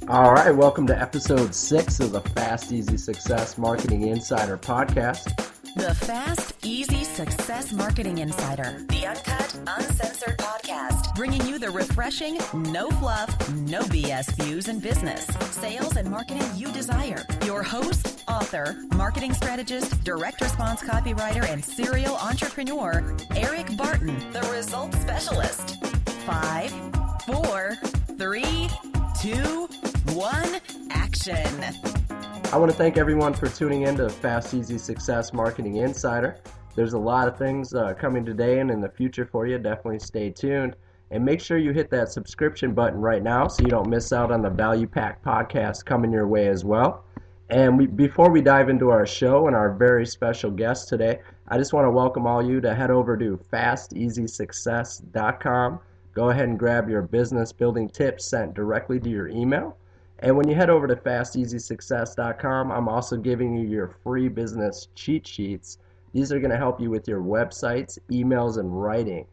All right, welcome to episode 6 of the Fast, Easy Success Marketing Insider podcast. The Fast, Easy Success Marketing Insider. The uncut, uncensored podcast. Bringing you the refreshing, no fluff, no BS views in business, sales, and marketing you desire. Your host, author, marketing strategist, direct response copywriter, and serial entrepreneur, Eric Barton, the results specialist. 5, 4, 3, 2, 1, action. I want to thank everyone for tuning in to Fast, Easy Success Marketing Insider. There's a lot of things coming today and in the future for you. Definitely stay tuned. And make sure you hit that subscription button right now so you don't miss out on the Value Pack podcast coming your way as well. And before we dive into our show and our very special guest today, I just want to welcome all you to head over to FastEasySuccess.com. Go ahead and grab your business building tips sent directly to your email. And when you head over to FastEasySuccess.com, I'm also giving you your free business cheat sheets. These are going to help you with your websites, emails, and writing.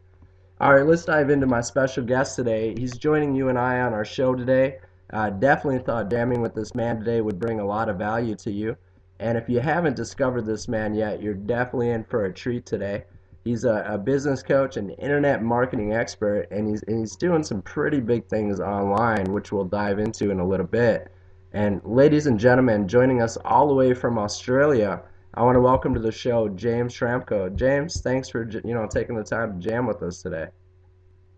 All right, let's dive into my special guest today. He's joining you and I on our show today. Definitely thought jamming with this man today would bring a lot of value to you. And if you haven't discovered this man yet, you're definitely in for a treat today. He's a business coach and internet marketing expert, and he's doing some pretty big things online, which we'll dive into in a little bit. And ladies and gentlemen, joining us all the way from Australia, I want to welcome to the show James Schramko. James, thanks for taking the time to jam with us today.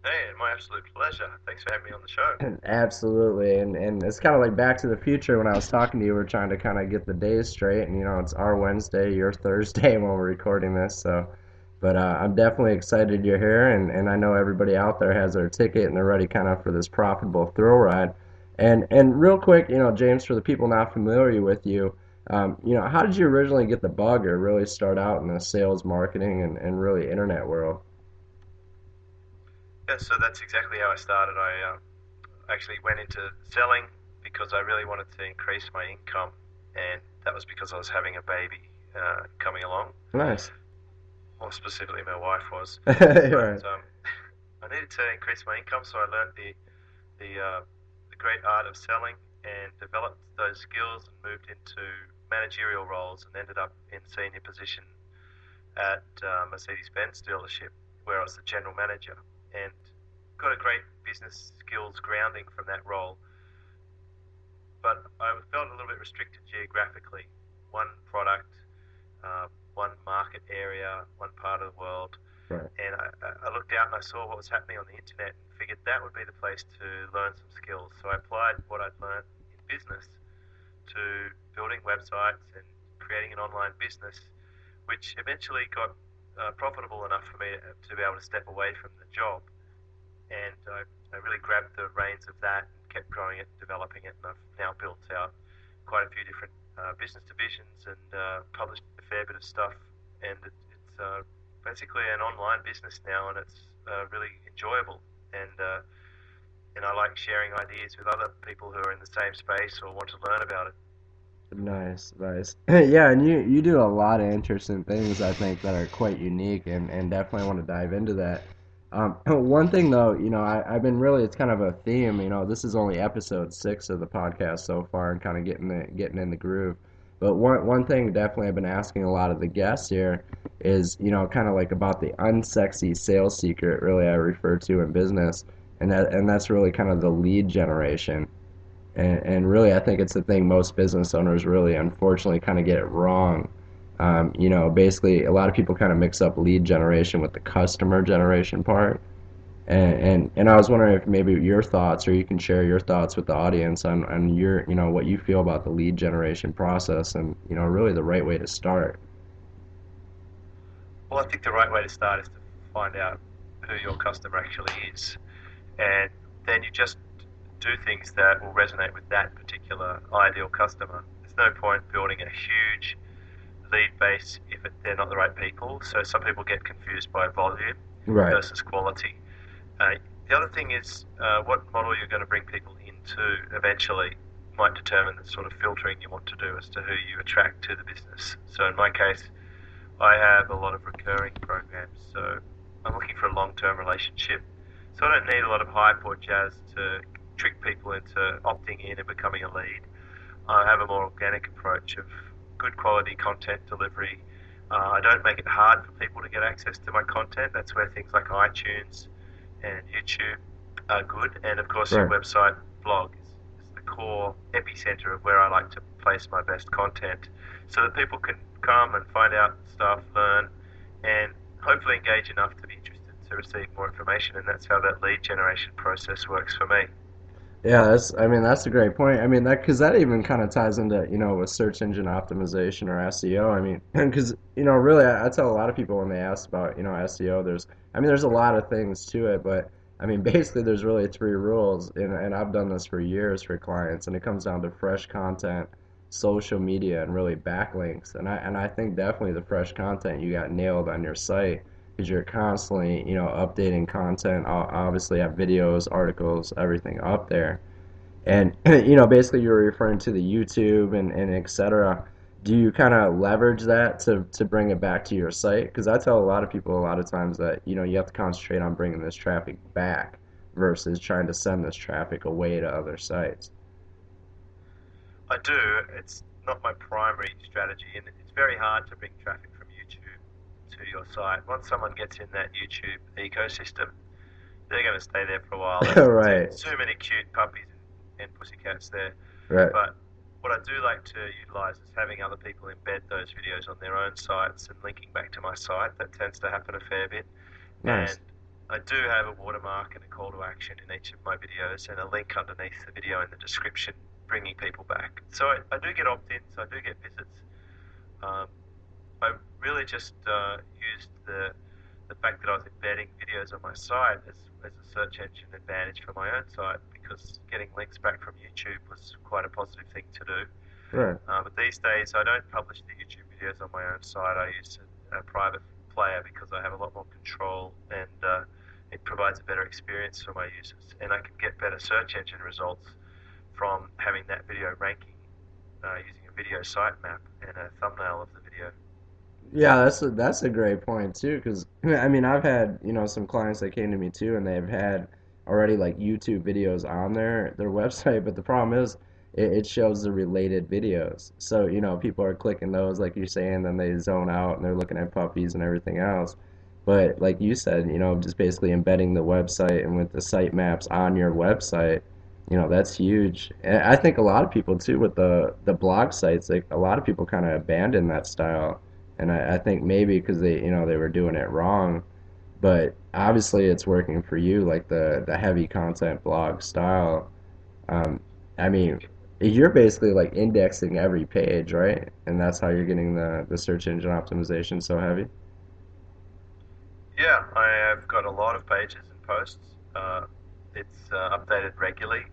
Hey, my absolute pleasure. Thanks for having me on the show. Absolutely, and it's kind of like Back to the Future. When I was talking to you, we're trying to kind of get the days straight, and it's our Wednesday, your Thursday when we're recording this, so. But I'm definitely excited you're here, and I know everybody out there has their ticket and they're ready kind of for this profitable thrill ride. And real quick, James, for the people not familiar with you, how did you originally get the bug or really start out in the sales, marketing, and really internet world? Yeah, so that's exactly how I started. I actually went into selling because I really wanted to increase my income, and that was because I was having a baby coming along. Nice. More specifically, my wife was. Right. I needed to increase my income, so I learned the great art of selling and developed those skills and moved into managerial roles and ended up in senior position at Mercedes-Benz dealership, where I was the general manager, and got a great business skills grounding from that role. But I felt a little bit restricted geographically. One product, one market area, one part of the world. Right. And I looked out and I saw what was happening on the internet and figured that would be the place to learn some skills. So I applied what I'd learned in business to building websites and creating an online business, which eventually got profitable enough for me to be able to step away from the job. And I really grabbed the reins of that and kept growing it, developing it, and I've now built out quite a few different business divisions and published a fair bit of stuff, and it's basically an online business now, and it's really enjoyable, and I like sharing ideas with other people who are in the same space or want to learn about it. Nice. Yeah, and you do a lot of interesting things, I think, that are quite unique, and definitely want to dive into that. One thing though, I've been really, it's kind of a theme, this is only episode 6 of the podcast so far and kind of getting in the groove. But one thing definitely I've been asking a lot of the guests here is, kind of like about the unsexy sales secret, really I refer to in business, and that's really kind of the lead generation. And really I think it's the thing most business owners really unfortunately kind of get it wrong. Basically a lot of people kind of mix up lead generation with the customer generation part. And I was wondering if maybe your thoughts, or you can share your thoughts with the audience on your, what you feel about the lead generation process and, really the right way to start. Well, I think the right way to start is to find out who your customer actually is. And then you just do things that will resonate with that particular ideal customer. There's no point building a huge lead base if they're not the right people. So some people get confused by volume versus quality. The other thing is what model you're going to bring people into eventually might determine the sort of filtering you want to do as to who you attract to the business. So in my case, I have a lot of recurring programs, so I'm looking for a long-term relationship. So I don't need a lot of hype or jazz to trick people into opting in and becoming a lead. I have a more organic approach of good quality content delivery. I don't make it hard for people to get access to my content. That's where things like iTunes and YouTube are good. And of course, your Right. website blog is the core epicenter of where I like to place my best content so that people can come and find out stuff, learn, and hopefully engage enough to be interested to receive more information. And that's how that lead generation process works for me. Yeah, I mean, that's a great point. I mean, because that even kind of ties into, with search engine optimization or SEO. I mean, because, really, I tell a lot of people when they ask about, SEO, there's a lot of things to it, but I mean, basically, there's really three rules, and I've done this for years for clients, and it comes down to fresh content, social media, and really backlinks. And I think definitely the fresh content you got nailed on your site because you're constantly, updating content. Obviously, have videos, articles, everything up there. And basically you're referring to the YouTube and et cetera. Do you kind of leverage that to bring it back to your site? Because I tell a lot of people a lot of times that you have to concentrate on bringing this traffic back versus trying to send this traffic away to other sites. I do. It's not my primary strategy, and it's very hard to bring traffic from YouTube to your site. Once someone gets in that YouTube ecosystem, they're going to stay there for a while. There's Right, too many cute puppies and pussycats there. right, But what I do like to utilize is having other people embed those videos on their own sites and linking back to my site. That tends to happen a fair bit. And nice. I do have a watermark and a call to action in each of my videos and a link underneath the video in the description bringing people back. So I do get opt-ins, I do get visits. Um, I really just used the fact that I was embedding videos on my site as a search engine advantage for my own site because getting links back from YouTube was quite a positive thing to do. Right. But these days, I don't publish the YouTube videos on my own site. I use a private player because I have a lot more control and it provides a better experience for my users. And I can get better search engine results from having that video ranking using a video sitemap and a thumbnail of the video. Yeah, that's a great point too, because I mean I've had some clients that came to me too, and they've had already like YouTube videos on their website, but the problem is it shows the related videos. So people are clicking those like you're saying, then they zone out and they're looking at puppies and everything else. But like you said, just basically embedding the website and with the site maps on your website, that's huge. And I think a lot of people too with the blog sites, like a lot of people kind of abandon that style, and I think maybe because they were doing it wrong, but obviously it's working for you, like the heavy content blog style. Um, I mean, you're basically like indexing every page, right? And that's how you're getting the search engine optimization so heavy. Yeah, I have got a lot of pages and posts. It's updated regularly.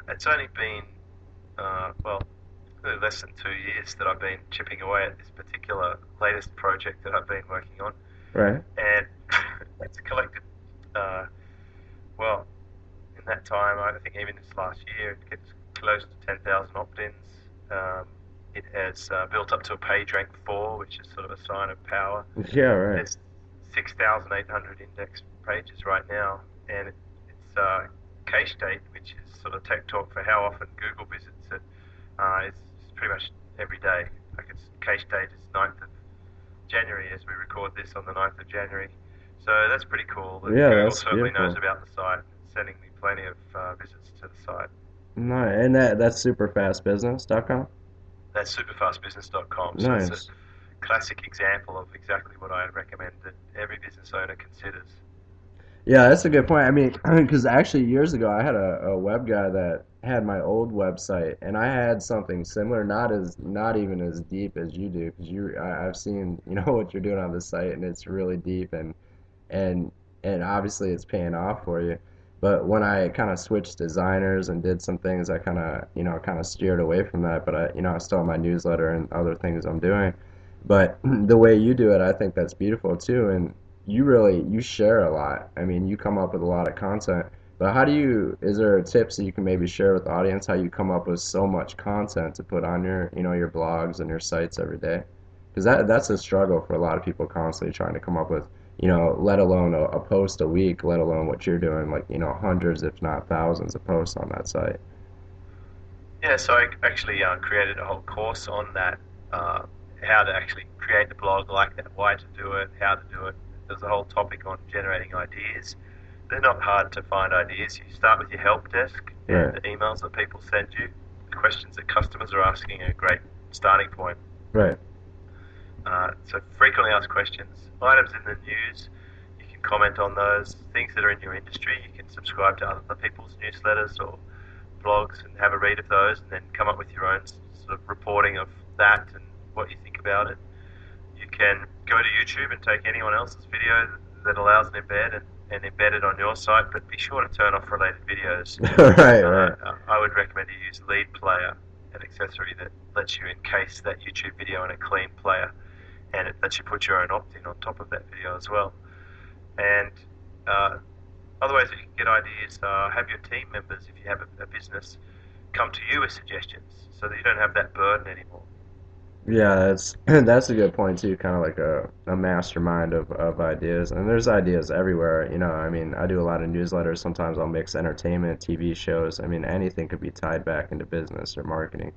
It's only been, well, less than 2 years that I've been chipping away at this particular latest project that I've been working on. Right. And it's collected, uh, well, in that time, I think even this last year, it gets close to 10,000 opt-ins. Um, it has built up to a page rank 4, which is sort of a sign of power. Yeah, right. There's 6,800 index pages right now, and it's cache date, which is sort of tech talk for how often Google visits it. It's pretty much every day. Like its cache date is 9th of January as we record this on the 9th of January. So that's pretty cool. That Yeah, Google that's certainly knows beautiful. about the site, sending me plenty of visits to the site. Nice. And that's superfastbusiness.com? That's superfastbusiness.com. So it's a Nice. classic example of exactly what I recommend that every business owner considers. Yeah, that's a good point. I mean, because actually years ago I had a web guy that had my old website, and I had something similar, not even as deep as you do, because I've seen what you're doing on the site, and it's really deep, and and obviously it's paying off for you. But when I kind of switched designers and did some things, I kind of steered away from that. But I still have my newsletter and other things I'm doing. But the way you do it, I think that's beautiful too. And you share a lot. I mean, you come up with a lot of content. But is there tips that you can maybe share with the audience how you come up with so much content to put on your blogs and your sites every day? Because that's a struggle for a lot of people constantly trying to come up with let alone a post a week, let alone what you're doing, like, hundreds, if not thousands of posts on that site. Yeah, so I actually created a whole course on that, how to actually create a blog like that, why to do it, how to do it. There's a whole topic on generating ideas. They're not hard to find ideas. You start with your help desk and Right, the emails that people send you. The questions that customers are asking are a great starting point. right. So frequently asked questions, items in the news, you can comment on those, things that are in your industry, you can subscribe to other people's newsletters or blogs and have a read of those and then come up with your own sort of reporting of that and what you think about it. You can go to YouTube and take anyone else's video that allows an embed and embed it on your site, but be sure to turn off related videos. Right, right. I would recommend you use Lead Player, an accessory that lets you encase that YouTube video in a clean player, and it lets you put your own opt-in on top of that video as well. And uh, other ways that you can get ideas are have your team members, if you have a business, come to you with suggestions so that you don't have that burden anymore. Yeah, that's that's a good point too, kind of like a mastermind of ideas. And there's ideas everywhere, I mean, I do a lot of newsletters. Sometimes I'll mix entertainment, TV shows. I mean, anything could be tied back into business or marketing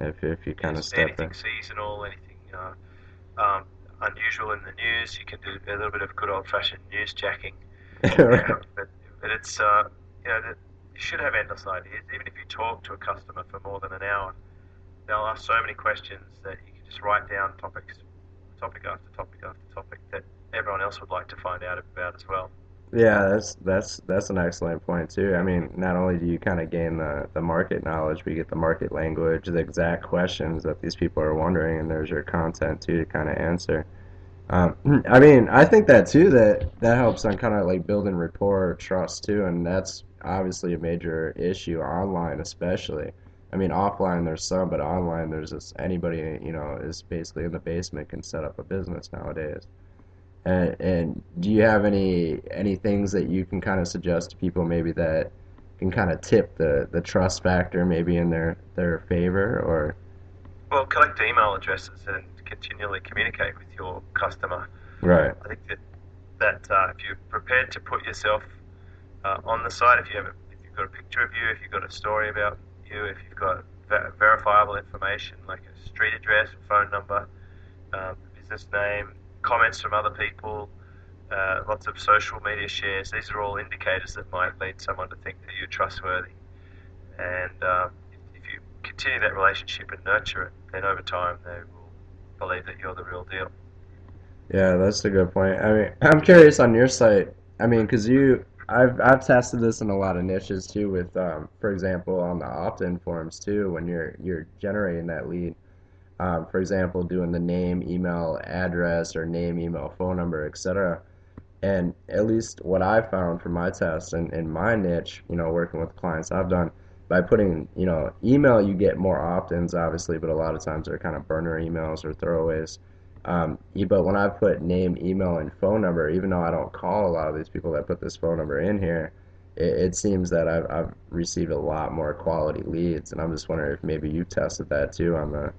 if you kind of Yes, step anything in. seasonal, anything unusual in the news, you can do a little bit of good old-fashioned news jacking. Right. But it's you should have endless ideas. Even if you talk to a customer for more than an hour, they'll ask so many questions that you can just write down topics, topic after topic after topic that everyone else would like to find out about as well. Yeah, that's an excellent point too. I mean, not only do you kind of gain the market knowledge, but you get the market language, the exact questions that these people are wondering, and there's your content too to kind of answer. I mean, I think that too, that helps on kind of like building rapport, or trust too, and that's obviously a major issue online, especially. I mean, offline there's some, but online there's just anybody, is basically in the basement can set up a business nowadays. And do you have any things that you can kind of suggest to people maybe that can kind of tip the trust factor maybe in their favor or Well, collect email addresses and continually communicate with your customer. right, I think that if you're prepared to put yourself on the site, if you've got a picture of you, if you've got a story about you, if you've got verifiable information like a street address, phone number, business name, comments from other people, lots of social media shares. These are all indicators that might lead someone to think that you're trustworthy. And if you continue that relationship and nurture it, then over time they will believe that you're the real deal. yeah, that's a good point. I mean, I'm curious on your site. I mean, because I've tested this in a lot of niches too. With for example, on the opt-in forms too, when you're generating that lead. For example, doing the name, email, address, or name, email, phone number, etc. And at least what I found from my tests and in my niche, working with clients I've done, by putting, email, you get more opt-ins, obviously, but a lot of times they're kind of burner emails or throwaways. But when I put name, email, and phone number, even though I don't call a lot of these people that put this phone number in here, it seems that I've received a lot more quality leads. And I'm just wondering if maybe you tested that too on the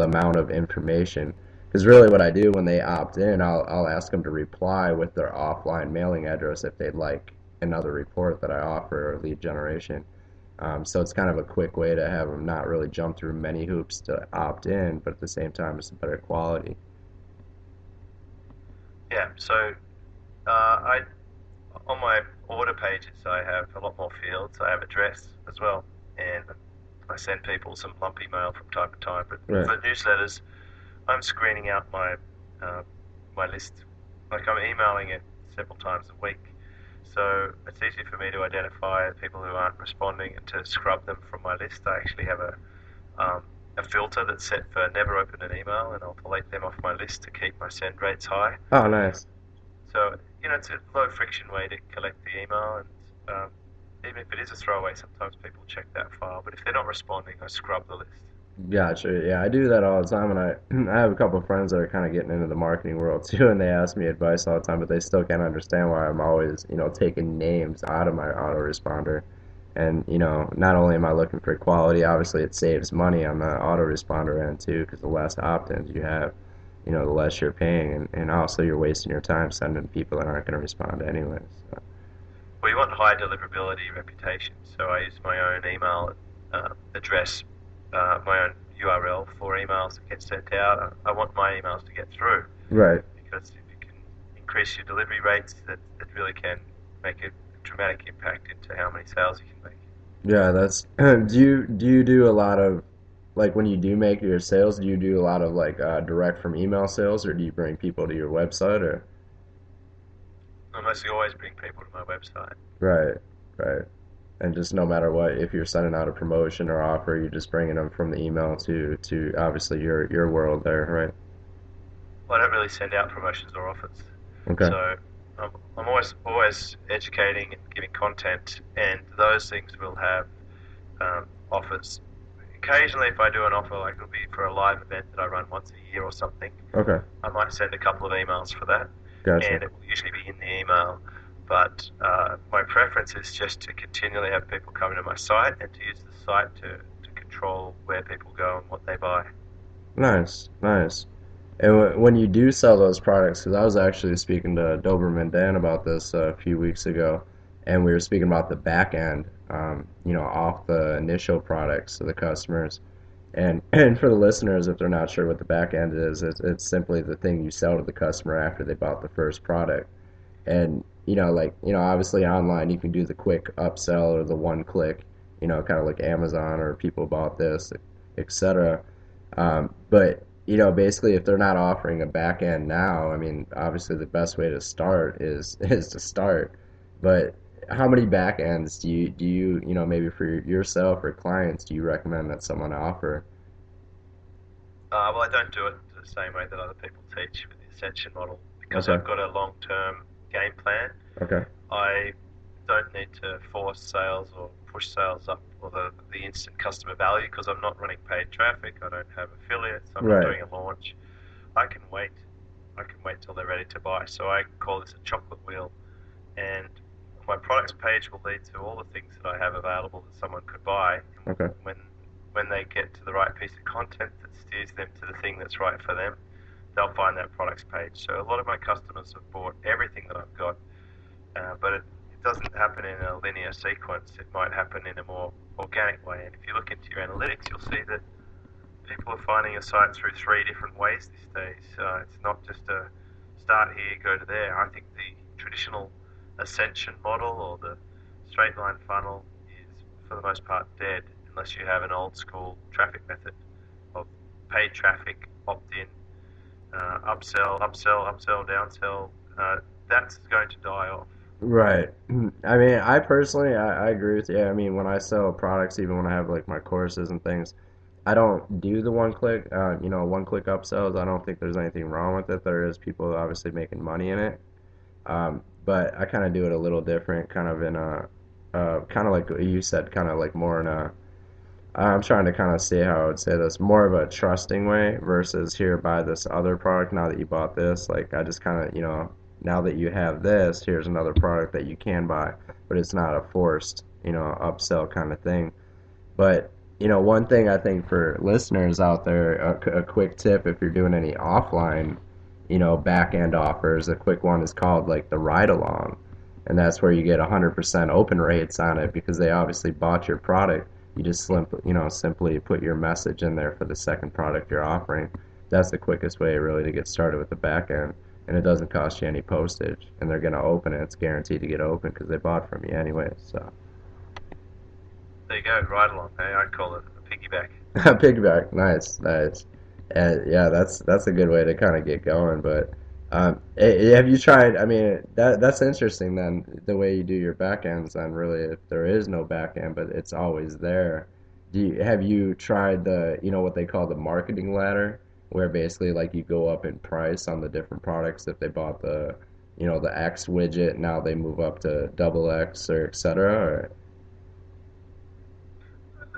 amount of information. Because really, what I do when they opt in, I'll ask them to reply with their offline mailing address if they'd like another report that I offer or lead generation. So it's kind of a quick way to have them not really jump through many hoops to opt in, but at the same time, it's a better quality. Yeah, so I on my order pages I have a lot more fields. I have address as well, and I send people some lumpy mail from time to time. But Right. for newsletters, I'm screening out my list. Like I'm emailing it several times a week, so it's easy for me to identify people who aren't responding and to scrub them from my list. I actually have a filter that's set for never open an email, and I'll delete them off my list to keep my send rates high. Oh, nice. So it's a low friction way to collect the email, and even if it is a throwaway, sometimes people check that file. But if they're not responding, I scrub the list. Gotcha. Yeah, I do that all the time, and I I have a couple of friends that are kind of getting into the marketing world too, and they ask me advice all the time, but they still can't understand why I'm always, taking names out of my autoresponder. And, not only am I looking for quality, obviously it saves money on the autoresponder end too, because the less opt-ins you have. the less you're paying, and also you're wasting your time sending people that aren't going to respond anyway. So. We want high deliverability reputation, so I use my own email address, my own URL for emails that get sent out. I want my emails to get through, Right. because if you can increase your delivery rates, that really can make a dramatic impact into how many sales you can make. Yeah, that's do you do a lot of like when you do make your sales, do you do a lot of like direct from email sales or do you bring people to your website or I mostly always bring people to my website. right, right. And just no matter what, if you're sending out a promotion or offer, you're just bringing them from the email to obviously your world there, right? Well, I don't really send out promotions or offers, Okay. so I'm always educating and giving content, and those things will have offers. Occasionally, if I do an offer, like it'll be for a live event that I run once a year or something, Okay. I might send a couple of emails for that, Gotcha. and it will usually be in the email. But my preference is just to continually have people coming to my site and to use the site to control where people go and what they buy. Nice, nice. And when you do sell those products, because I was actually speaking to Doberman Dan about this a few weeks ago, and we were speaking about the back end, off the initial products to the customers. And and for the listeners, if they're not sure what the back end is, it's simply the thing you sell to the customer after they bought the first product. And obviously online you can do the quick upsell or the one click, kind of like Amazon or people bought this, etc. But basically, if they're not offering a back end now, I mean, obviously the best way to start is is to start. But how many back ends do you maybe for yourself or clients do you recommend that someone offer? Well, I don't do it the same way that other people teach with the ascension model, because Okay, I've got a long-term game plan. okay, I don't need to force sales or push sales up, or the instant customer value, because I'm not running paid traffic. I don't have affiliates. I'm not right, doing a launch. I can wait. I can wait till they're ready to buy. So I call this a chocolate wheel. And my products page will lead to all the things that I have available that someone could buy. And okay, when they get to the right piece of content that steers them to the thing that's right for them, they'll find that products page. So a lot of my customers have bought everything that I've got, but it doesn't happen in a linear sequence. It might happen in a more organic way. And if you look into your analytics, you'll see that people are finding a site through three different ways these days. It's not just a start here, go to there. I think the traditional ascension model or the straight line funnel is, for the most part, dead unless you have an old school traffic method of paid traffic, opt in, upsell, downsell. That's going to die off. right. I mean, I personally, I agree with you. I mean, when I sell products, even when I have like my courses and things, I don't do the one click upsells. I don't think there's anything wrong with it. There is people obviously making money in it. But I kind of do it a little different, kind of in kind of like what you said, kind of like more in I'm trying to kind of see how I would say this, more of a trusting way versus here, buy this other product now that you bought this. Like I just kind of, now that you have this, here's another product that you can buy, but it's not a forced, upsell kind of thing. But one thing I think for listeners out there, a quick tip if you're doing any offline, back end offers, a quick one is called like the ride along, and that's where you get 100% open rates on it because they obviously bought your product. You just simply put your message in there for the second product you're offering. That's the quickest way really to get started with the back end, and it doesn't cost you any postage, and they're gonna open it. It's guaranteed to get open because they bought from you anyway. So. There you go, right along. Hey, I call it a piggyback. Piggyback, nice, nice. And yeah, that's a good way to kind of get going. But have you tried? I mean, that's interesting. Then the way you do your back ends, and really, if there is no back end, but it's always there. Have you tried what they call the marketing ladder, where basically like you go up in price on the different products if they bought the X widget, now they move up to double X or etc. Or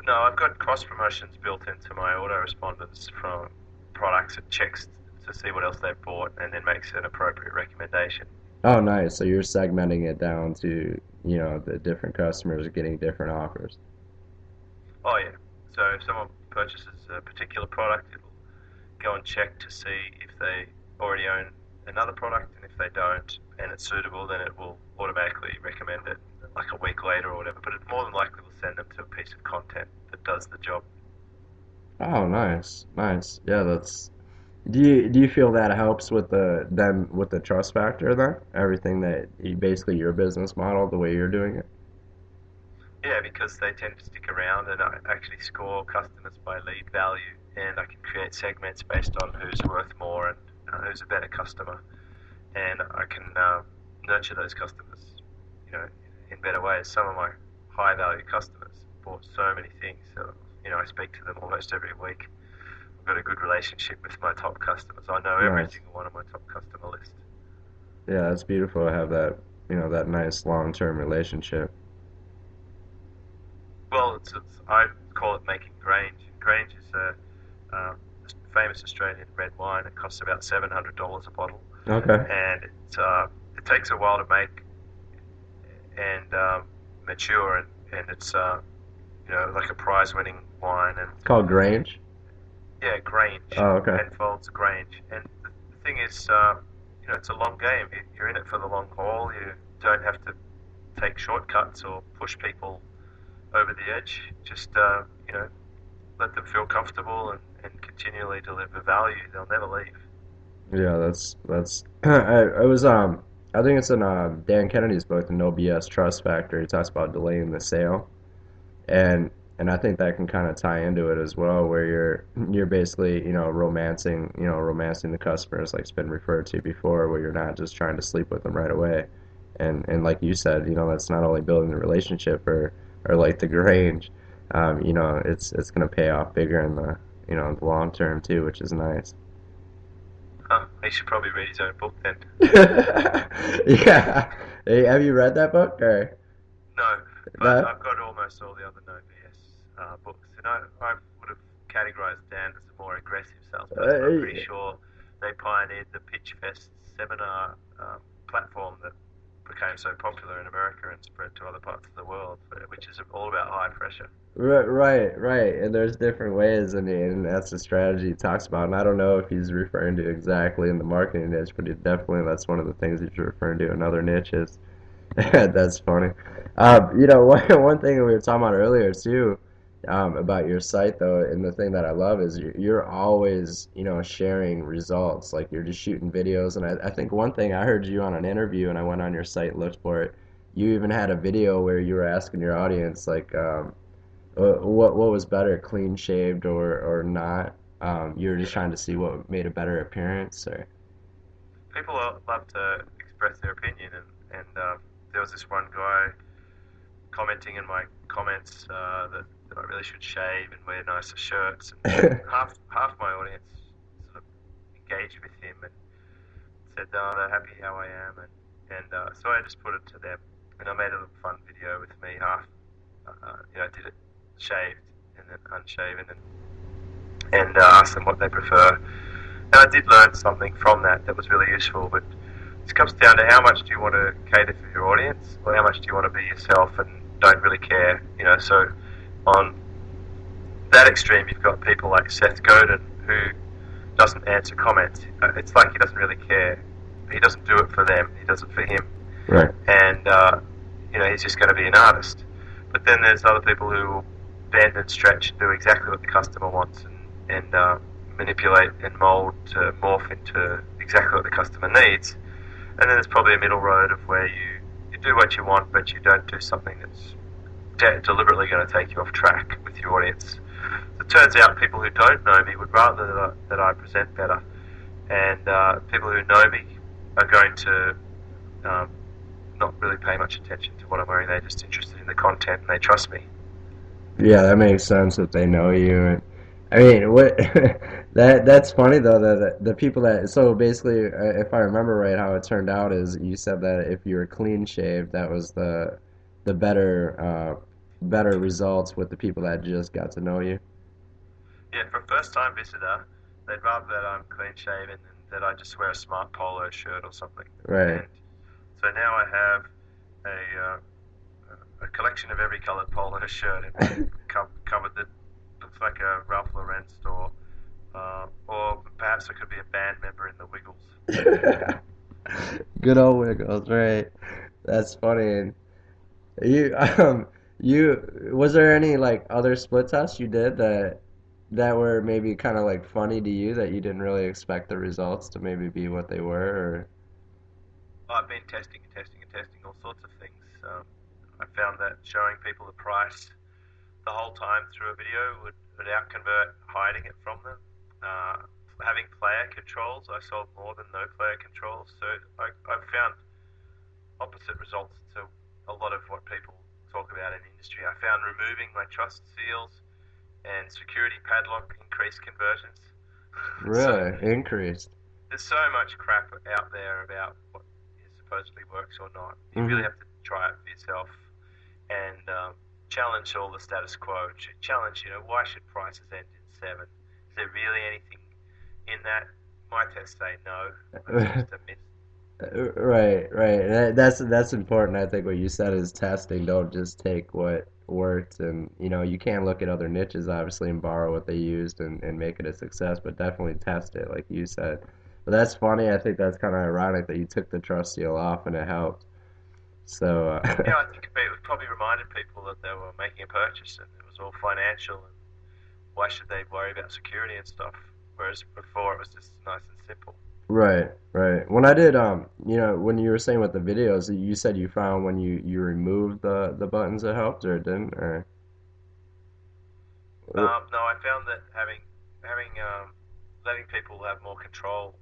No, I've got cross promotions built into my autoresponders from products. It checks to see what else they've bought and then makes an appropriate recommendation. oh, nice. So you're segmenting it down to, the different customers getting different offers. Oh yeah. So if someone purchases a particular product, it'll go and check to see if they already own another product, and if they don't and it's suitable, then it will automatically recommend it like a week later or whatever. But it more than likely will send them to a piece of content that does the job. Oh, nice, nice. Yeah, that's. Do you feel that helps with the trust factor then? Everything that basically your business model, the way you're doing it. Yeah, because they tend to stick around, and I actually score customers by lead value, and I can create segments based on who's worth more and who's a better customer, and I can nurture those customers, in better ways. Some of my high value customers bought so many things, so I speak to them almost every week. I've got a good relationship with my top customers. I know every Nice. single one on my top customer list. Yeah, it's beautiful to have that, that nice long-term relationship. Well, I call it making Grange. Grange is a famous Australian red wine. It costs about $700 a bottle, Okay. and it takes a while to make and mature, and it's like a prize-winning wine. And It's called Grange. yeah, Grange, Oh, okay. Penfolds Grange. And the thing is, it's a long game. You're in it for the long haul. You don't have to take shortcuts or push people over the edge. Just let them feel comfortable and continually deliver value. They'll never leave. Yeah, that's. I was I think it's in Dan Kennedy's book, The No BS Trust Factor. He talks about delaying the sale, and and I think that can kind of tie into it as well, where you're basically romancing the customers, like it's been referred to before, where you're not just trying to sleep with them right away, and like you said, that's not only building the relationship or like the Grange, it's gonna pay off bigger in the long term too, which is nice. He should probably read his own book then. Yeah. Hey, have you read that book or No, but that? I've got almost all the other No BS books, and I would have categorized Dan as a more aggressive salesperson. I'm pretty sure they pioneered the Pitch Fest seminar platform that became so popular in America and spread to other parts of the world, which is all about high pressure. Right, right. And there's different ways, and that's the strategy he talks about. And I don't know if he's referring to exactly in the marketing niche, but definitely that's one of the things he's referring to in other niches. That's funny. One thing that we were talking about earlier too, about your site though, and the thing that I love is you're always, sharing results. Like you're just shooting videos, and I think one thing I heard you on an interview, and I went on your site and looked for it. You even had a video where you were asking your audience like, what was better, clean shaved or not? You were just trying to see what made a better appearance, or People love to express their opinion, and there was this one guy commenting in my comments that I really should shave and wear nicer shirts, and half my audience sort of engaged with him and said, "Oh, they're happy how I am," and so I just put it to them, and I made a little fun video with me half, did it shaved and then unshaven, and asked them what they prefer. And I did learn something from that was really useful, but it comes down to how much do you want to cater for your audience, or how much do you want to be yourself and don't really care. So on that extreme, you've got people like Seth Godin, who doesn't answer comments. It's like he doesn't really care. He doesn't do it for them. He does it for him. right? And he's just going to be an artist. But then there's other people who will bend and stretch and do exactly what the customer wants, and manipulate and mold to morph into exactly what the customer needs. And then there's probably a middle road of where you do what you want, but you don't do something that's deliberately going to take you off track with your audience. It turns out people who don't know me would rather that I present better, and people who know me are going to not really pay much attention to what I'm wearing. They're just interested in the content, and they trust me. Yeah, that makes sense if they know you. And I mean, what that's funny though that the people that so basically, if I remember right, how it turned out is you said that if you were clean shaved, that was the better results with the people that just got to know you. Yeah, for a first-time visitor, they'd rather that I'm clean-shaven than that I just wear a smart polo shirt or something. Right. And so now I have a collection of every coloured polo shirt in my cupboard that looks like a Ralph Lauren store, Or perhaps I could be a band member in the Wiggles. Good old Wiggles, right? That's funny. And you, was there any like other split tests you did that were maybe kind of like funny to you that you didn't really expect the results to maybe be what they were, I've been testing and testing and testing all sorts of things. I found that showing people the price the whole time through a video would outconvert hiding it from them. Having player controls, I sold more than no player controls. So I've found opposite results to a lot of what people talk about in the industry. I found removing my trust seals and security padlock increased conversions. or So really increased? there's so much crap out there about what supposedly works or not. You really Hmm. have to try it for yourself and challenge all the status quo. Challenge, why should prices end in 7? Is there really anything in that? My tests say no. It's just a myth. Right, right. That's important. I think what you said is testing. Don't just take what worked, and you can look at other niches obviously and borrow what they used and make it a success, but definitely test it, like you said. But that's funny. I think that's kind of ironic that you took the trust seal off and it helped. So, Yeah, I think it probably reminded people that they were making a purchase and it was all financial and why should they worry about security and stuff? Whereas before it was just nice and simple. right, right. When I did, when you were saying with the videos, you said you found when you removed the buttons it helped or it didn't, or No, I found that having letting people have more control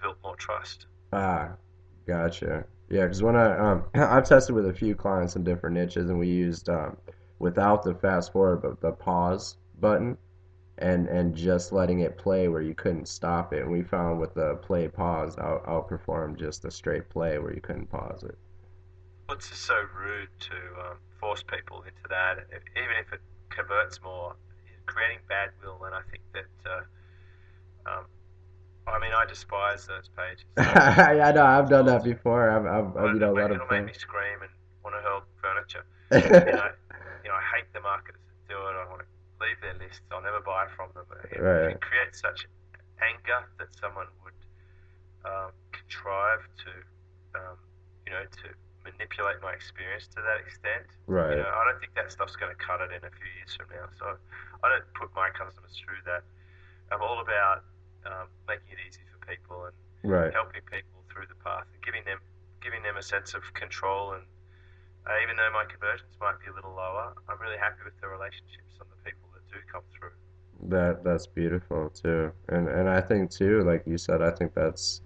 built more trust. ah, gotcha. Yeah, because when I've tested with a few clients in different niches, and we used without the fast forward, but the pause button, and just letting it play where you couldn't stop it. And we found with the play pause outperformed just a straight play where you couldn't pause it. Well, it's just so rude to force people into that, even if it converts more, creating bad will. And I think that I mean I despise those pages. I know I've done that Trolls. before. I've let them It'll make play. me scream and want to hurl furniture. And I hate the marketers that do it. I want to leave their lists. I'll never buy from them. Right, It creates such anger that someone would contrive um, to manipulate my experience to that extent. right, I don't think that stuff's going to cut it in a few years from now. So I don't put my customers through that. I'm all about making it easy for people and right. helping people through the path and giving them a sense of control. And even though my conversions might be a little lower, I'm really happy with the relationships and the people that do come through. That's beautiful too, and I think too, like you said, I think that's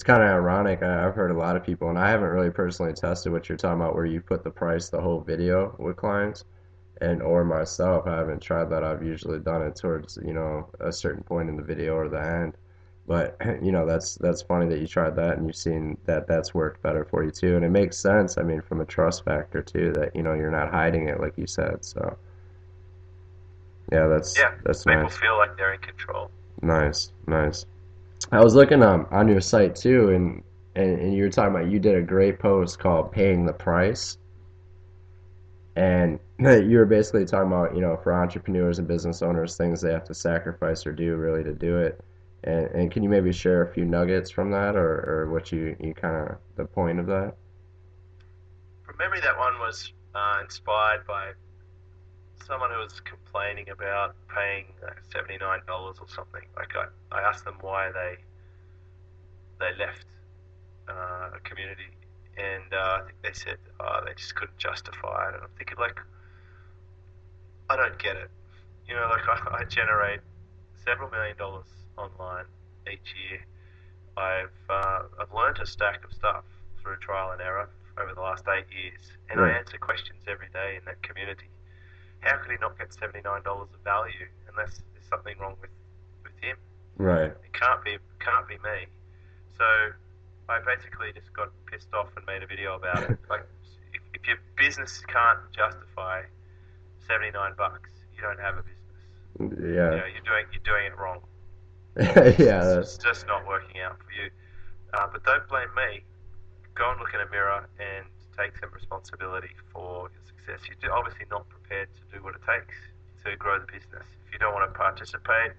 kind of ironic. I've heard a lot of people, and I haven't really personally tested what you're talking about, where you put the price the whole video with clients, and or myself, I haven't tried that. I've usually done it towards a certain point in the video or the end. But that's funny that you tried that and you've seen that that's worked better for you too, and it makes sense. I mean, from a trust factor too, that you're not hiding it like you said. So yeah, Yeah, that's people nice, feel like they're in control. nice, nice. I was looking on your site too, and you were talking about you did a great post called "Paying the Price," and you were basically talking about for entrepreneurs and business owners things they have to sacrifice or do really to do it. And can you maybe share a few nuggets from that, or what you kind of the point of that? From memory, that one was inspired by someone who was complaining about paying $79 or something. Like I asked them why they left a community, and I think they said they just couldn't justify it. And I'm thinking like I don't get it. Like I generate several $1 million online each year. I've learned a stack of stuff through trial and error over the last 8 years, and I Right, answer questions every day in that community. How could he not get $79 of value unless there's something wrong with him? right, It can't be me. So I basically just got pissed off and made a video about it. Like if your business can't justify $79, you don't have a business. yeah, You're doing it wrong. yeah, It's just not working out for you. But don't blame me. Go and look in a mirror and take some responsibility for your success. You're obviously not prepared to do what it takes to grow the business. If you don't want to participate,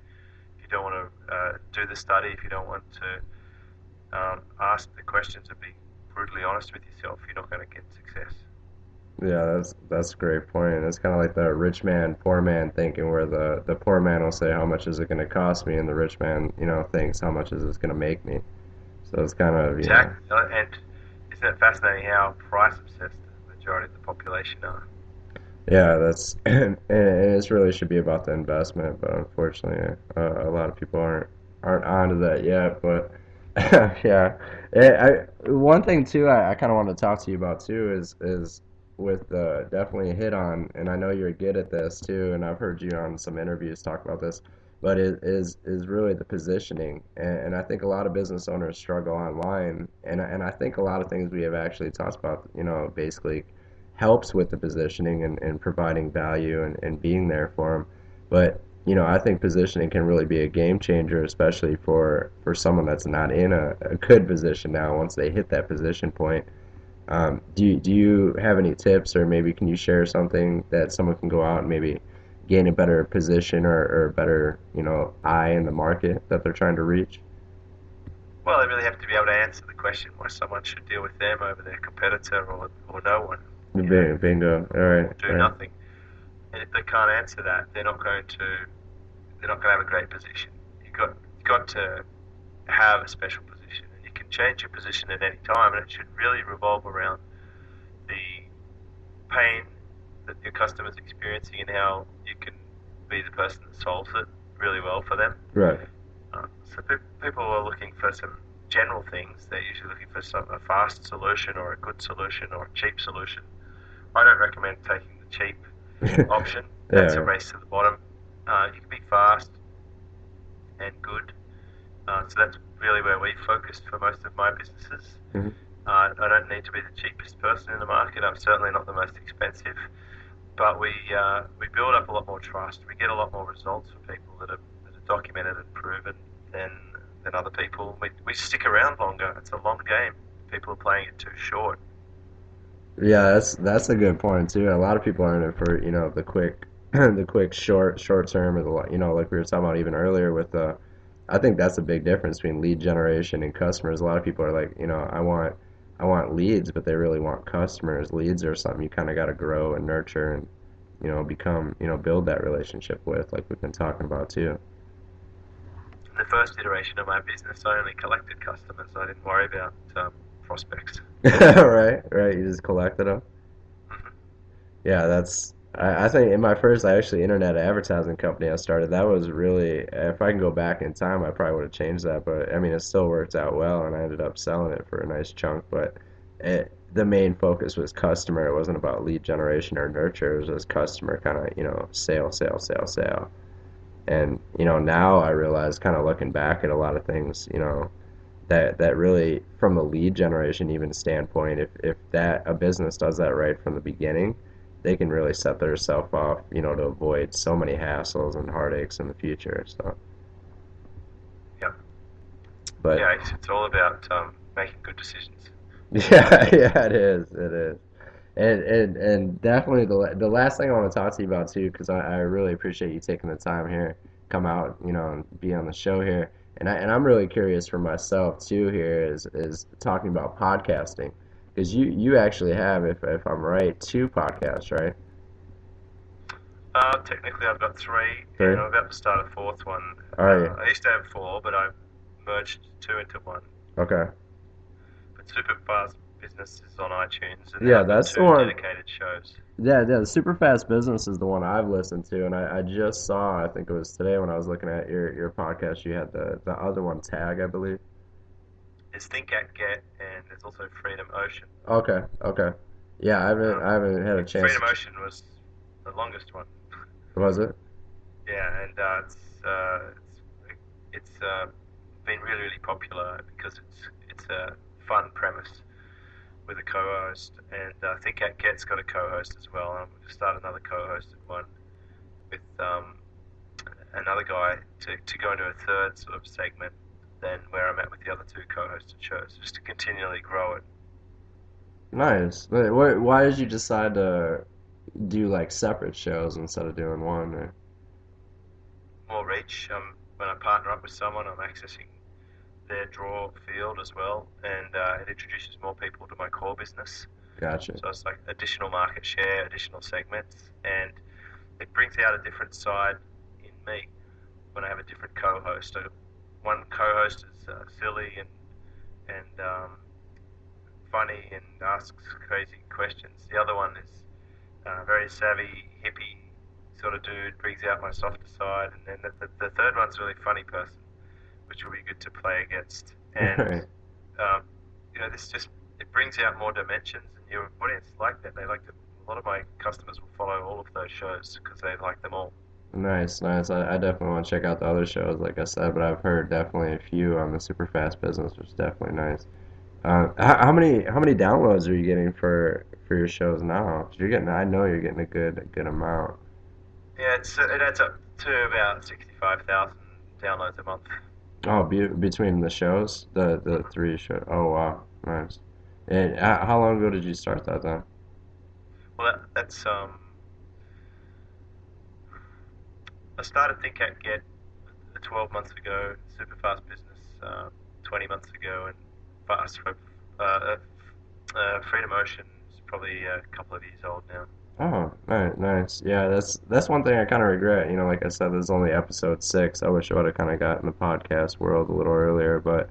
if you you don't want to do the study, if you don't want to ask the questions and be brutally honest with yourself, you're not going to get success. Yeah, that's a great point. It's kind of like the rich man, poor man thinking, where the poor man will say, how much is it going to cost me, and the rich man, thinks, how much is this going to make me. So it's kind of, Exactly. And isn't it fascinating how price obsessed the majority of the population are? yeah, that's and it really should be about the investment, but unfortunately, a lot of people aren't onto that yet. But yeah, one thing too, I kind of want to talk to you about too is with definitely a hit on, and I know you're good at this too, and I've heard you on some interviews talk about this, but it is really the positioning, and I think a lot of business owners struggle online, and I think a lot of things we have actually talked about, basically helps with the positioning and providing value and being there for them. But I think positioning can really be a game changer, especially for someone that's not in a good position now. Once they hit that position point, do you have any tips, or maybe can you share something that someone can go out and maybe gain a better position or better eye in the market that they're trying to reach? Well, they really have to be able to answer the question why someone should deal with them over their competitor or no one, Bingo. All or right. do All right. nothing. And if they can't answer that, they're not going to have a great position. You've got to have a special position, and you can change your position at any time, and it should really revolve around the pain that your customer's experiencing and how you can be the person that solves it really well for them. Right. So people are looking for some general things. They're usually looking for a fast solution or a good solution or a cheap solution. I don't recommend taking the cheap option. That's a Yeah. race to the bottom. You can be fast and good. So that's really where we focused for most of my businesses. Mhm. I don't need to be the cheapest person in the market. I'm certainly not the most expensive, but we build up a lot more trust. We get a lot more results for people that are documented and proven than other people. We stick around longer. It's a long game. People are playing it too short. Yeah, that's a good point too. A lot of people are in it for, the quick the quick short term, or like we were talking about even earlier with I think that's a big difference between lead generation and customers. A lot of people are like, I want leads, but they really want customers. Leads are something you kind of got to grow and nurture and become, build that relationship with, like we've been talking about too. In the first iteration of my business, I only collected customers. I didn't worry about prospects. Right, right. You just collected them. Mhm. Yeah, I think in my first actually internet advertising company I started, that was really, if I can go back in time, I probably would have changed that. But I mean, it still worked out well, and I ended up selling it for a nice chunk. But the main focus was customer. It wasn't about lead generation or nurture. It was just customer kind of, sale, sale, sale, sale. And now I realize, kind of looking back at a lot of things, that really, from the lead generation even standpoint, if that a business does that right from the beginning, they can really set themselves off, to avoid so many hassles and heartaches in the future. So, Yeah, but yeah. It's all about making good decisions. yeah, yeah, it is, it is. And definitely the last thing I want to talk to you about too, because I really appreciate you taking the time here, come out, and be on the show here. And I'm really curious for myself too here is talking about podcasting, because you actually have, if I'm right, two podcasts, right? Technically, I've got three, and Three? I'm about to start a fourth one. Are you? I used to have four, but I merged two into one. Okay. But Super Fast Business is on iTunes, and then Yeah, I've got that's the two one. dedicated shows. Yeah, the super fast business is the one I've listened to, and I just saw, I think it was today when I was looking at your podcast, you had the other one, Tag, I believe. There's Think Act Get, and there's also Freedom Ocean. Okay, okay. Yeah, I haven't had a chance Freedom to Ocean was the longest one. was it? Yeah, and it's been really really popular because it's a fun premise with a co-host, and I think Get's got a co-host as well. I'm going to start another co-hosted one with another guy to go into a third sort of segment than where I'm at with the other two co-hosted shows, just to continually grow it. Nice. Why did you decide to do like separate shows instead of doing one? Or... More reach. when I partner up with someone, I'm accessing their draw field as well, and it introduces more people to my core business. Gotcha. So it's like additional market share, additional segments, and it brings out a different side in me when I have a different co-host. So one co-host is silly and funny and asks crazy questions. The other one is very savvy, hippie sort of dude, brings out my softer side, and then the third one's a really funny person, which will be good to play against. And Right. this just it brings out more dimensions, and your audience like that. They like to. A lot of my customers will follow all of those shows because they like them all. Nice, nice. I definitely want to check out the other shows, like I said, but I've heard definitely a few on the super fast business, which is definitely nice. How many downloads are you getting for your shows now? 'Cause you're getting, I know you're getting a good amount. Yeah, it adds up to about 65,000 downloads a month. Oh, between the shows, the three shows. Oh wow, nice. And how long ago did you start that then? Well, that's I started Think Act Get 12 months ago, Super Fast Business 20 months ago, and Fast Freedom Ocean is probably a couple of years old now. Oh, nice, nice. Yeah, that's one thing I kind of regret. Like I said, this is only episode 6. I wish I would have kind of got in the podcast world a little earlier, but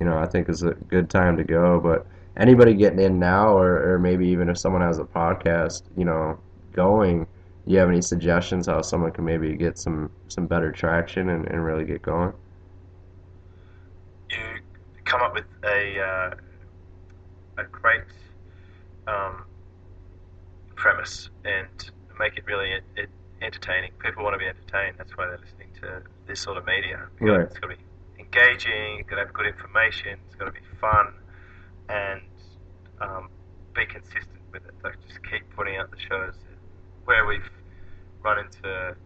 I think it's a good time to go. But anybody getting in now, or maybe even if someone has a podcast, going, do you have any suggestions how someone can maybe get some better traction and really get going? You come up with a great um, premise and make it really entertaining. People want to be entertained. That's why they're listening to this sort of media. Right. It's got to be engaging. It's got to have good information. It's got to be fun, and be consistent with it. Like just keep putting out the shows. Where we've run into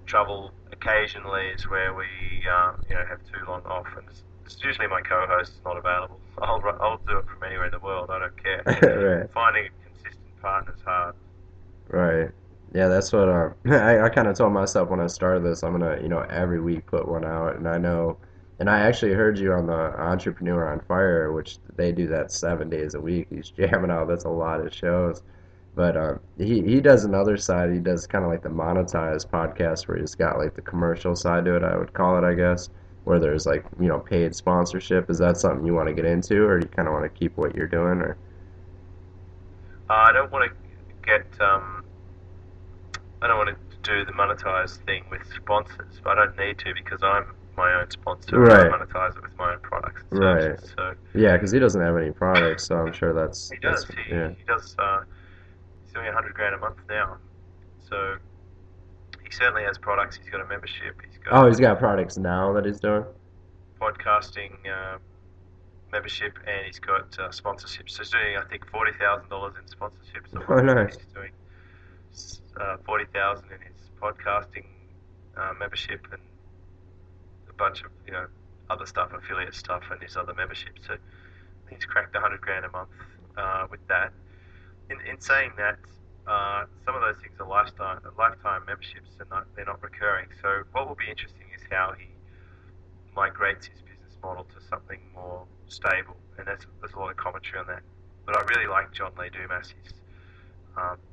trouble occasionally is where we have too long off, and it's usually my co-host is not available. I'll do it from anywhere in the world. I don't care. Right. Finding a consistent partner is hard. Right. Yeah, that's what I kind of told myself when I started this. I'm gonna, every week put one out, and I know, and I actually heard you on the Entrepreneur on Fire, which they do that 7 days a week. He's jamming out. That's a lot of shows. But he does another side. He does kind of like the monetized podcast where he's got like the commercial side to it, I would call it, I guess, where there's like, paid sponsorship. Is that something you want to get into, or do you kind of want to keep what you're doing, or? I don't want to get. I don't want to do the monetized thing with sponsors, but I don't need to because I'm my own sponsor. Right. I monetize it with my own products and Right. services. So Yeah, because he doesn't have any products, so I'm sure that's he does. yeah. He does. He's doing 100 grand a month now. So he certainly has products. He's got a membership. He's Oh, got he's got products now that he's doing. podcasting membership, and he's got sponsorships. So he's doing, I think, $40,000 in sponsorships a month. Oh, nice. He's doing 40,000 in his podcasting membership, and a bunch of other stuff, affiliate stuff, and his other memberships. So he's cracked 100 grand a month with that. In saying that, some of those things are lifetime memberships, and they're not recurring. So what will be interesting is how he migrates his business model to something more stable, and there's a lot of commentary on that. But I really like John Lee Dumas. He's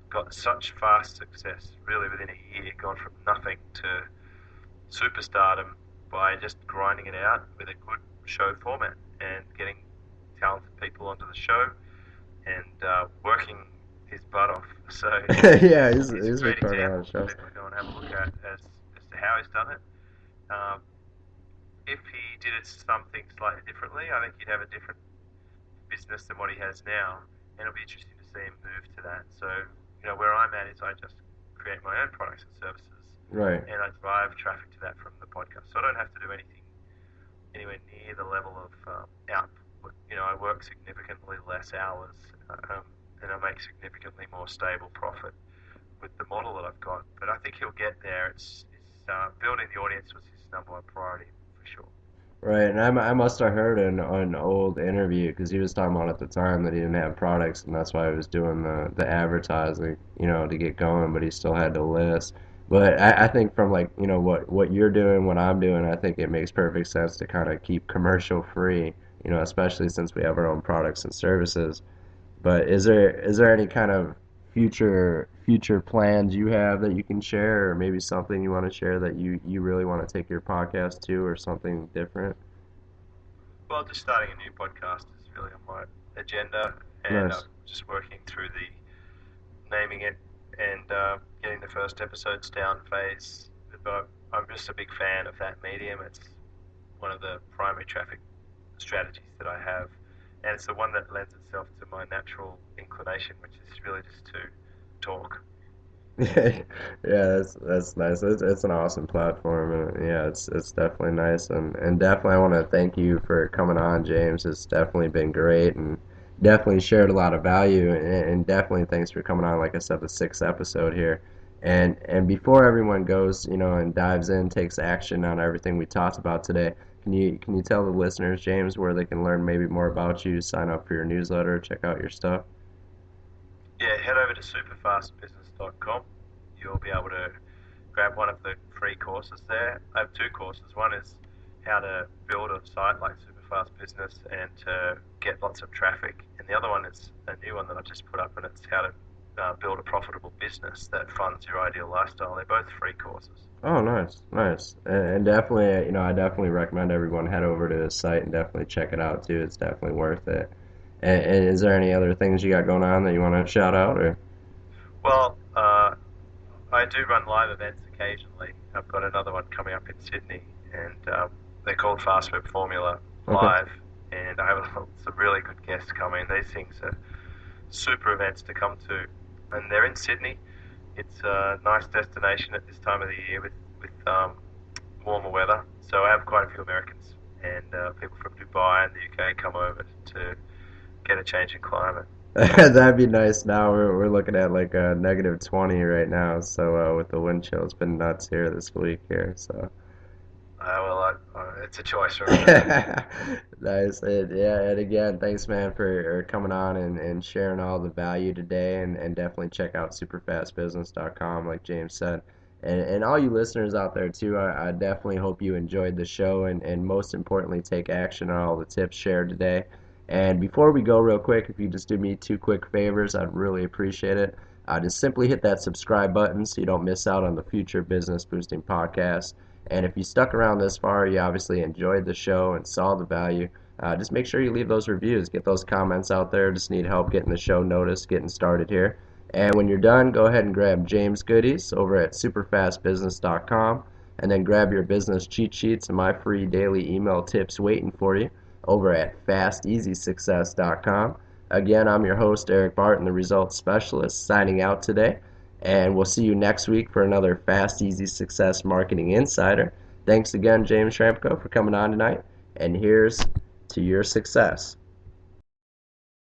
got such fast success, really within a year, gone from nothing to superstardom by just grinding it out with a good show format and getting talented people onto the show and working his butt off. So Yeah, he's he's a great recording a lot example of for shows. people to go and have a look at as to how he's done it. If he did it something slightly differently, I think he'd have a different business than what he has now, and it'll be interesting to see him move to that. So, where I'm at is I just create my own products and services, Right. and I drive traffic to that from the podcast. So I don't have to do anything anywhere near the level of output. I work significantly less hours, and I make significantly more stable profit with the model that I've got. But I think he'll get there. It's building the audience was his number one priority for sure. Right, and I must have heard an old interview because he was talking about at the time that he didn't have products, and that's why he was doing the advertising, to get going, but he still had to list. But I think from like, what you're doing, what I'm doing, I think it makes perfect sense to kind of keep commercial free, especially since we have our own products and services. But is there any kind of future plans you have that you can share, or maybe something you want to share that you really want to take your podcast to, or something different? Well, just starting a new podcast is really on my agenda, and I'm Nice. just working through the naming it and getting the first episodes down phase. But I'm just a big fan of that medium. It's one of the primary traffic strategies that I have, and it's the one that lends itself to my natural inclination, which is really just to talk. Yeah, that's nice. It's an awesome platform, and yeah, it's definitely nice, and definitely I want to thank you for coming on, James. It's definitely been great, and definitely shared a lot of value, and definitely thanks for coming on. Like I said, the sixth episode here, and before everyone goes, and dives in, takes action on everything we talked about today, can you tell the listeners, James, where they can learn maybe more about you, sign up for your newsletter, check out your stuff? Yeah, head over to superfastbusiness.com. You'll be able to grab one of the free courses there. I have two courses. One is how to build a site like Superfast Business and to get lots of traffic. And the other one is a new one that I've just put up, and it's how to build a profitable business that funds your ideal lifestyle. They're both free courses. Oh, nice, nice, and definitely, I definitely recommend everyone head over to his site and definitely check it out too. It's definitely worth it. And is there any other things you got going on that you want to shout out, or? Well, I do run live events occasionally. I've got another one coming up in Sydney, and they're called Fast Web Formula Okay. Live. And I have some really good guests coming. These things are super events to come to, and they're in Sydney. It's a nice destination at this time of the year with warmer weather. So I have quite a few Americans and people from Dubai and the UK come over to get a change in climate. That'd be nice. Now we're looking at like a -20 right now, so with the wind chill, it's been nuts here this week here. So. It's a choice, remember. Nice. Yeah, and again, thanks, man, for coming on and sharing all the value today. And definitely check out superfastbusiness.com, like James said. And all you listeners out there, too, I definitely hope you enjoyed the show and most importantly, take action on all the tips shared today. And before we go, real quick, if you just do me two quick favors, I'd really appreciate it. Just simply hit that subscribe button so you don't miss out on the future business boosting podcasts. And if you stuck around this far, you obviously enjoyed the show and saw the value. Just make sure you leave those reviews, get those comments out there. Just need help getting the show noticed, getting started here. And when you're done, go ahead and grab James Goodies over at superfastbusiness.com, and then grab your business cheat sheets and my free daily email tips waiting for you over at FastEasySuccess.com. Again, I'm your host, Eric Barton, the results specialist, signing out today. And we'll see you next week for another Fast, Easy Success Marketing Insider. Thanks again, James Schramko, for coming on tonight. And here's to your success.